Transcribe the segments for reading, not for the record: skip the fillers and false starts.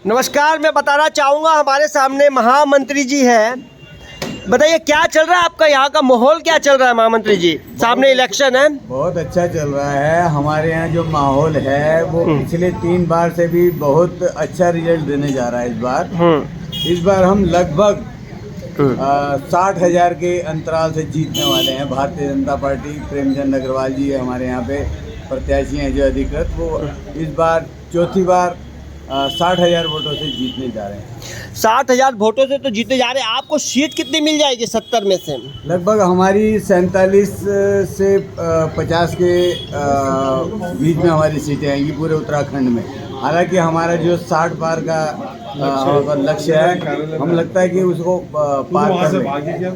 नमस्कार, मैं बताना चाहूँगा हमारे सामने महामंत्री जी हैं। बताइए क्या चल रहा है आपका यहाँ का माहौल, क्या चल रहा है महामंत्री जी? सामने इलेक्शन है। बहुत अच्छा चल रहा है। हमारे यहाँ जो माहौल है वो पिछले 3 बार से भी बहुत अच्छा रिजल्ट देने जा रहा है। इस बार हम लगभग 60,000 के अंतराल से जीतने वाले हैं। भारतीय जनता पार्टी, प्रेमचंद अग्रवाल जी हमारे यहाँ पे प्रत्याशी हैं जो अधिकृत, वो इस बार चौथी बार 60,000 वोटों से जीतने जा रहे हैं। 60,000 वोटों से तो जीते जा रहे हैं। आपको सीट कितनी मिल जाएगी 70 में से? लगभग हमारी 47 से 50 के बीच में हमारी सीटें आएंगी पूरे उत्तराखंड में। हालांकि हमारा जो 60 पार का लक्ष्य है, हम लगता है कि उसको पार कर लेंगे।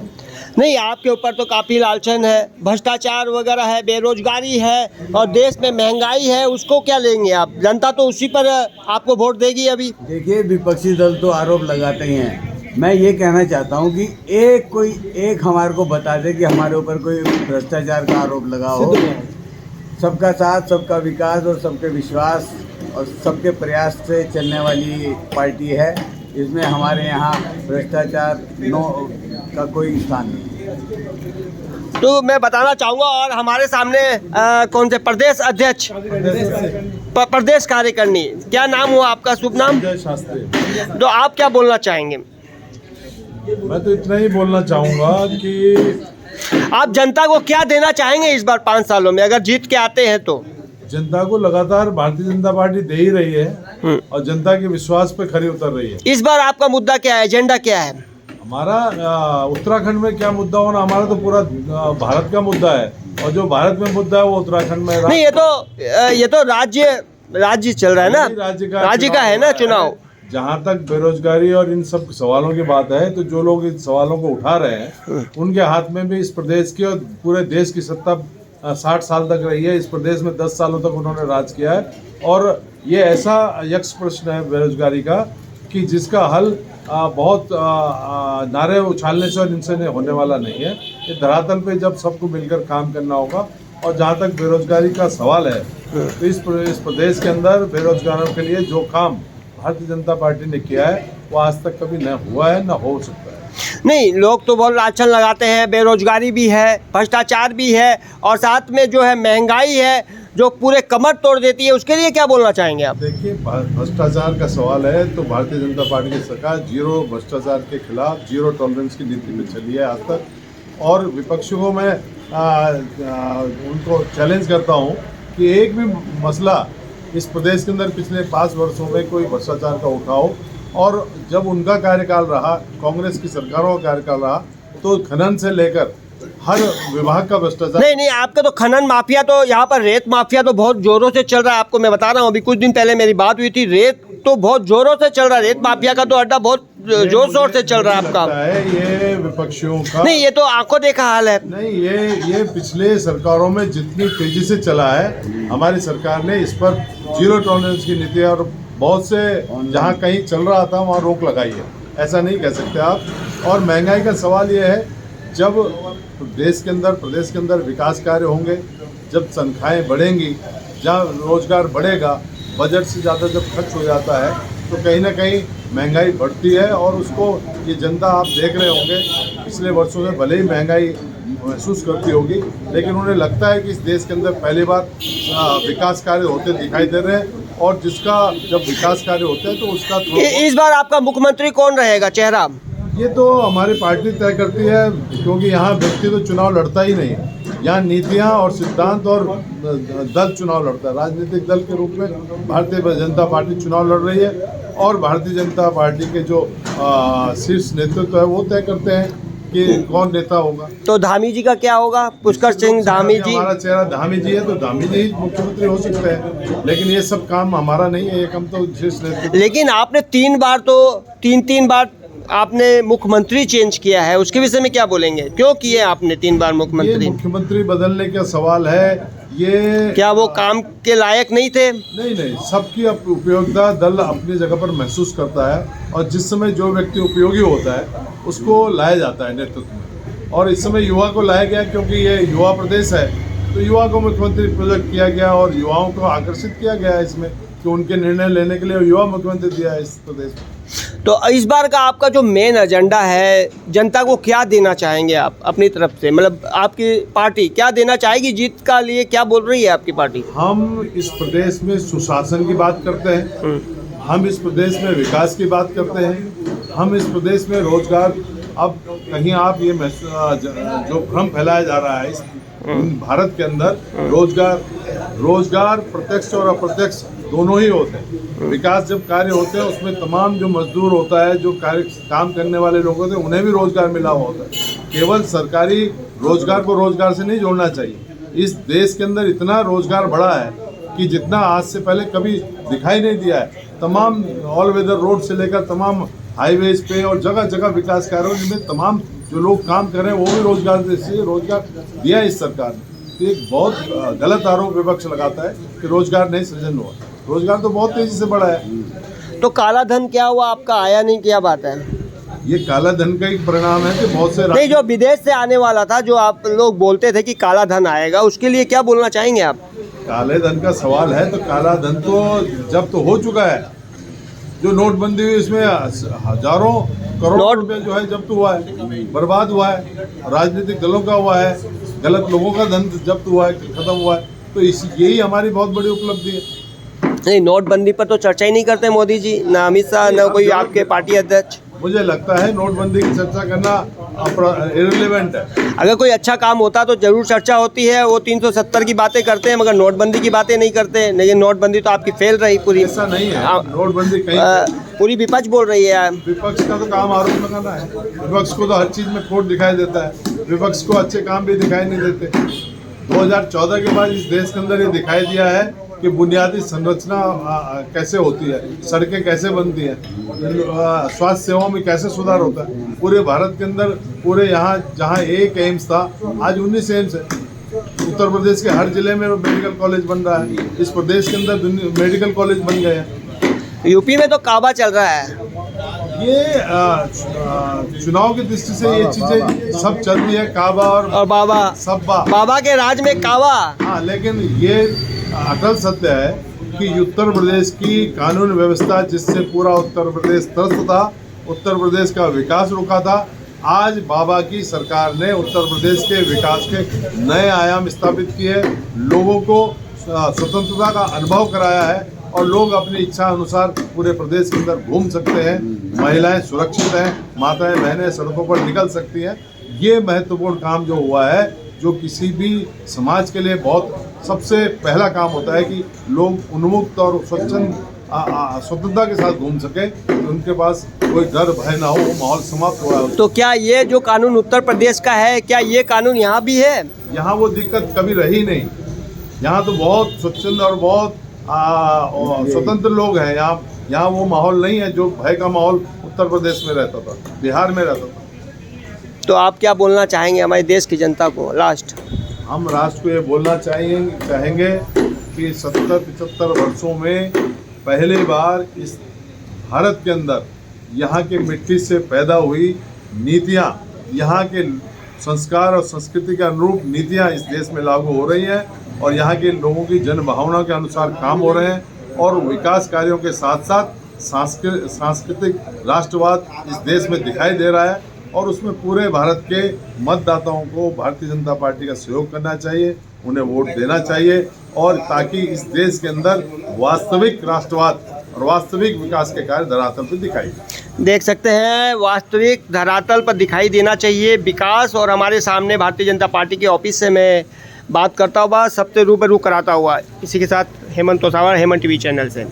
नहीं, आपके ऊपर तो काफ़ी लालचन है, भ्रष्टाचार वगैरह है, बेरोजगारी है और देश में महंगाई है, उसको क्या लेंगे आप? जनता तो उसी पर आपको वोट देगी अभी। देखिए, विपक्षी दल तो आरोप लगाते ही हैं। मैं ये कहना चाहता हूँ कि एक हमारे को बता दे कि हमारे ऊपर कोई भ्रष्टाचार का आरोप लगा हो। सबका साथ, सबका विकास और सबके विश्वास और सबके प्रयास से चलने वाली पार्टी है। इसमें हमारे यहाँ भ्रष्टाचार का कोई स्थान नहीं। तो मैं बताना चाहूँगा, और हमारे सामने कौन से प्रदेश अध्यक्ष, प्रदेश कार्यकारिणी, क्या नाम हुआ आपका, शुभ नाम? शास्त्री। तो आप क्या बोलना चाहेंगे? मैं तो इतना ही बोलना चाहूँगा कि आप जनता को क्या देना चाहेंगे इस बार 5 सालों में, अगर जीत के आते हैं तो? जनता को लगातार भारतीय जनता पार्टी दे ही रही है और जनता के विश्वास पे खरी उतर रही है। इस बार आपका मुद्दा क्या है, एजेंडा क्या है? हमारा उत्तराखंड में क्या मुद्दा होना, हमारा तो पूरा भारत का मुद्दा है, और जो भारत में मुद्दा है वो उत्तराखंड में। नहीं, ये तो राज्य चल रहा है ना, राज्य का है ना चुनाव। जहाँ तक बेरोजगारी और इन सब सवालों की बात है, तो जो लोग इन सवालों को उठा रहे हैं उनके हाथ में भी इस प्रदेश की और पूरे देश की सत्ता 60 साल तक रही है। इस प्रदेश में 10 सालों तक उन्होंने राज किया है, और ये ऐसा यक्ष प्रश्न है बेरोजगारी का कि जिसका हल बहुत नारे उछालने से और इनसे होने वाला नहीं है। ये धरातल पे जब सबको मिलकर काम करना होगा। और जहाँ तक बेरोजगारी का सवाल है, तो इस प्रदेश के अंदर बेरोजगारों के लिए जो काम भारतीय जनता पार्टी ने किया है वो आज तक कभी न हुआ है, न हो सकता है। नहीं, लोग तो बहुत लालचन लगाते हैं, बेरोजगारी भी है, भ्रष्टाचार भी है, और साथ में जो है महंगाई है जो पूरे कमर तोड़ देती है। उसके लिए क्या बोलना चाहेंगे आप? देखिए, भ्रष्टाचार का सवाल है तो भारतीय जनता पार्टी की सरकार जीरो भ्रष्टाचार के खिलाफ जीरो टॉलरेंस की नीति में चली है आज तक। और विपक्षियों को मैं उनको चैलेंज करता हूँ कि एक भी मसला इस प्रदेश के अंदर पिछले 5 वर्षों में कोई भ्रष्टाचार का उठाओ। और जब उनका कार्यकाल रहा, कांग्रेस की सरकारों का कार्यकाल रहा, तो खनन से लेकर हर विभाग का भ्रष्टाचार। नहीं, आपका तो खनन माफिया, तो यहाँ पर रेत माफिया तो बहुत जोरों से चल रहा है। आपको मैं बता रहा हूँ, अभी कुछ दिन पहले मेरी बात हुई थी, रेत तो बहुत जोरों से चल रहा है। रेत माफिया का तो अड्डा बहुत जोर शोर से चल रहा है आपका। ये विपक्षियों का नहीं, ये तो आंखों देखा हाल है। नहीं, ये पिछले सरकारों में जितनी तेजी से चला है, हमारी सरकार ने इस पर जीरो टॉलरेंस की नीति और बहुत से जहाँ कहीं चल रहा था वहाँ रोक लगाई है। ऐसा नहीं कह सकते आप। और महंगाई का सवाल ये है, जब प्रदेश के अंदर विकास कार्य होंगे, जब तनख्वाहें बढ़ेंगी, जहाँ रोजगार बढ़ेगा, बजट से ज़्यादा जब खर्च हो जाता है, तो कहीं ना कहीं महंगाई बढ़ती है। और उसको ये जनता आप देख रहे होंगे, पिछले वर्षों में भले ही महंगाई महसूस करती होगी, लेकिन उन्हें लगता है कि इस देश के अंदर पहली बार विकास कार्य होते दिखाई दे रहे हैं। और जिसका जब विकास कार्य होते हैं तो उसका इस बार आपका मुख्यमंत्री कौन रहेगा चेहरा? ये तो हमारी पार्टी तय करती है, क्योंकि यहाँ व्यक्ति तो चुनाव लड़ता ही नहीं। यहाँ नीतियाँ और सिद्धांत और दल चुनाव लड़ता है। राजनीतिक दल के रूप में भारतीय जनता पार्टी चुनाव लड़ रही है, और भारतीय जनता पार्टी के जो शीर्ष नेतृत्व है वो तय करते हैं कि कौन नेता होगा। तो धामी जी का क्या होगा? पुष्कर सिंह धामी जी। हमारा चेहरा धामी जी है, तो धामी जी मुख्यमंत्री हो सकते हैं, लेकिन ये सब काम हमारा नहीं है, ये काम तो शीर्ष नेतृत्व। लेकिन आपने 3 बार आपने मुख्यमंत्री चेंज किया है, उसके विषय में क्या बोलेंगे? क्यों किए आपने 3 बार मुख्यमंत्री? मुख्यमंत्री बदलने का सवाल है। ये क्या वो काम के लायक नहीं थे? नहीं, सबकी उपयोगिता दल अपनी जगह पर महसूस करता है, और जिस समय जो व्यक्ति उपयोगी होता है उसको लाया जाता है नेतृत्व में। और इस समय युवा को लाया गया, क्योंकि ये युवा प्रदेश है, तो युवा को मुख्यमंत्री प्रोजेक्ट किया गया और युवाओं को आकर्षित किया गया इसमें। कि उनके निर्णय लेने के लिए युवा मुख्यमंत्री दिया है इस प्रदेश में। तो इस बार का आपका जो मेन एजेंडा है, जनता को क्या देना चाहेंगे आप अपनी तरफ से? मतलब आपकी पार्टी क्या देना चाहेगी? जीत का लिए क्या बोल रही है आपकी पार्टी? हम इस प्रदेश में सुशासन की बात करते हैं, हम इस प्रदेश में विकास की बात करते हैं, हम इस प्रदेश में रोजगार। अब कहीं आप ये जो भ्रम फैलाया जा रहा है इस भारत के अंदर, रोजगार प्रत्यक्ष और अप्रत्यक्ष दोनों ही होते हैं। विकास जब कार्य होते हैं उसमें तमाम जो मजदूर होता है, जो काम करने वाले लोग होते हैं, उन्हें भी रोजगार मिला हुआ होता है। केवल सरकारी रोजगार को रोजगार से नहीं जोड़ना चाहिए। इस देश के अंदर इतना रोजगार बढ़ा है कि जितना आज से पहले कभी दिखाई नहीं दिया है। तमाम ऑल वेदर रोड से लेकर तमाम हाईवेज पे और जगह जगह विकास कार्यों में तमाम जो लोग काम कर रहे हैं वो भी रोजगार दिया है इस सरकार ने। तो एक बहुत गलत आरोप विपक्ष लगाता है कि रोजगार नहीं सृजन हुआ। रोजगार तो बहुत तेजी से बढ़ा है। तो काला धन क्या हुआ आपका? आया नहीं, क्या बात है? ये काला धन का एक परिणाम है कि बहुत से नहीं, जो विदेश से आने वाला था, जो आप लोग बोलते थे कि काला धन आएगा, उसके लिए क्या बोलना चाहेंगे आप? काले धन का सवाल है तो काला धन तो जब्त तो हो चुका है। जो नोटबंदी हुई इसमें हजारों करोड़ रुपए जो है जब्त हुआ है, बर्बाद हुआ है, राजनीतिक दलों का हुआ है, गलत लोगों का धन जब्त हुआ है, खत्म हुआ है। तो यही हमारी बहुत बड़ी उपलब्धि है। नहीं, नोटबंदी पर तो चर्चा ही नहीं करते मोदी जी, ना अमित शाह, ना कोई आपके पार्टी अध्यक्ष। मुझे लगता है नोटबंदी की चर्चा करना इररिलेवेंट है। अगर कोई अच्छा काम होता तो जरूर चर्चा होती है। वो 370 की बातें करते हैं मगर नोटबंदी की बातें नहीं करते। लेकिन नोटबंदी तो आपकी फेल रही पूरी। ऐसा नहीं है, नोटबंदी कहीं पूरी विपक्ष बोल रही है। विपक्ष का तो काम आरोप लगाना है। विपक्ष को तो हर चीज में खोट दिखाई देता है। विपक्ष को अच्छे काम भी दिखाई नहीं देते। 2014 के बाद इस देश के अंदर ये दिखाई दिया है कि बुनियादी संरचना कैसे होती है, सड़कें कैसे बनती हैं, स्वास्थ्य सेवाओं में कैसे सुधार होता है। पूरे भारत के अंदर, पूरे यहाँ जहाँ एक एम्स था, आज 19 एम्स है। उत्तर प्रदेश के हर जिले में मेडिकल कॉलेज बन रहा है। इस प्रदेश के अंदर मेडिकल कॉलेज बन गए हैं। यूपी में तो काबा चल रहा है। ये चुनाव की दृष्टि से ये चीजें सब चल रही है, काबा और बाबा, सब्बा। बाबा के राज में काबा। हाँ, लेकिन ये अटल सत्य है कि उत्तर प्रदेश की कानून व्यवस्था, जिससे पूरा उत्तर प्रदेश त्रस्त था, उत्तर प्रदेश का विकास रुका था, आज बाबा की सरकार ने उत्तर प्रदेश के विकास के नए आयाम स्थापित किए, लोगों को स्वतंत्रता का अनुभव कराया है और लोग अपनी इच्छा अनुसार पूरे प्रदेश के अंदर घूम सकते हैं। महिलाएं सुरक्षित हैं, माताएं बहनें सड़कों पर निकल सकती हैं। ये महत्वपूर्ण काम जो हुआ है, जो किसी भी समाज के लिए बहुत सबसे पहला काम होता है कि लोग उन्मुक्त और स्वतंत्रता के साथ घूम सके, तो उनके पास कोई डर भय ना हो, वो माहौल समाप्त हुआ है। तो क्या ये जो कानून उत्तर प्रदेश का है, क्या ये कानून यहाँ भी है? यहाँ वो दिक्कत कभी रही नहीं। यहाँ तो बहुत स्वच्छंद और बहुत स्वतंत्र लोग हैं। यहाँ वो माहौल नहीं है जो भय का माहौल उत्तर प्रदेश में रहता था, बिहार में रहता था। तो आप क्या बोलना चाहेंगे हमारे देश की जनता को लास्ट? हम राष्ट्र को ये बोलना चाहेंगे कि 70-75 वर्षों में पहली बार इस भारत के अंदर यहाँ की मिट्टी से पैदा हुई नीतियाँ, यहाँ के संस्कार और संस्कृति के अनुरूप नीतियाँ इस देश में लागू हो रही हैं और यहाँ के लोगों की जन भावना के अनुसार काम हो रहे हैं और विकास कार्यों के साथ साथ सांस्कृतिक राष्ट्रवाद इस देश में दिखाई दे रहा है और उसमें पूरे भारत के मतदाताओं को भारतीय जनता पार्टी का सहयोग करना चाहिए, उन्हें वोट देना चाहिए और ताकि इस देश के अंदर वास्तविक राष्ट्रवाद और वास्तविक विकास के कार्य धरातल पर दिखाई देख सकते हैं। वास्तविक धरातल पर दिखाई देना चाहिए विकास। और हमारे सामने भारतीय जनता पार्टी के ऑफिस से मैं बात करता हुआ, सबसे रूबरू कराता हुआ, इसी के साथ हेमंत तोसावर, हेमंत टीवी चैनल से।